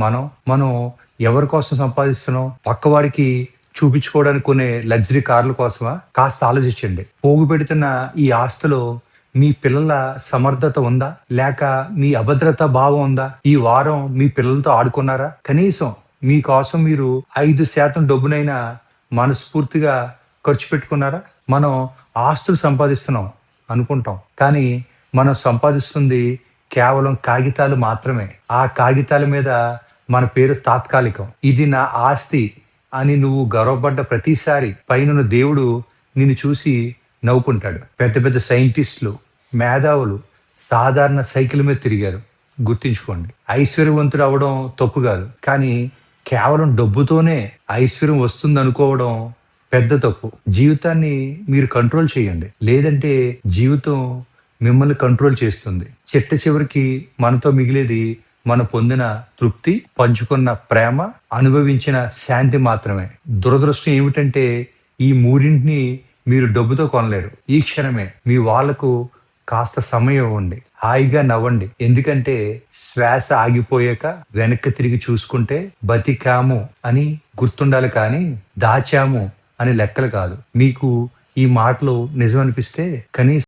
మనం మనం ఎవరి కోసం సంపాదిస్తున్నాం? పక్కవాడికి చూపించుకోవడానికి కొనే లగ్జరీ కార్ల కోసమా? కాస్త ఆలోచించండి. పోగుపెడుతున్న ఈ ఆస్తిలో మీ పిల్లల సమర్థత ఉందా? లేక మీ అభద్రతా భావం ఉందా? ఈ వారం మీ పిల్లలతో ఆడుకున్నారా? కనీసం మీకోసం మీరు 5% డబ్బునైనా మనస్ఫూర్తిగా ఖర్చు పెట్టుకున్నారా? మనం ఆస్తులు సంపాదిస్తున్నాం అనుకుంటాం. కానీ మనం సంపాదిస్తుంది కేవలం కాగితాలు మాత్రమే. ఆ కాగితాల మీద మన పేరు తాత్కాలికం. ఇది నా ఆస్తి అని నువ్వు గర్వపడ్డ ప్రతిసారి పైనున్న దేవుడు నిన్ను చూసి నవ్వుకుంటాడు. పెద్ద పెద్ద సైంటిస్టులు, మేధావులు సాధారణ సైకిల్ మీద తిరిగారు. గుర్తుంచుకోండి. ఐశ్వర్యవంతుడు అవ్వడం తప్పు కాదు. కానీ కేవలం డబ్బుతోనే ఐశ్వర్యం వస్తుందనుకోవడం పెద్ద తప్పు. జీవితాన్ని మీరు కంట్రోల్ చేయండి. లేదంటే జీవితం మిమ్మల్ని కంట్రోల్ చేస్తుంది. చిట్ట చివరికి మనతో మిగిలేది మనం పొందిన తృప్తి, పంచుకున్న ప్రేమ, అనుభవించిన శాంతి మాత్రమే. దురదృష్టం ఏమిటంటే ఈ మూడింటిని మీరు డబ్బుతో కొనలేరు. ఈ క్షణమే మీ వాళ్ళకు కాస్త సమయం ఇవ్వండి. హాయిగా నవ్వండి. ఎందుకంటే శ్వాస ఆగిపోయాక వెనక్కి తిరిగి చూసుకుంటే బతికాము అని గుర్తుండాలి, కానీ దాచాము అని లెక్కలు కాదు. మీకు ఈ మాటలు నిజమనిపిస్తే కనీసం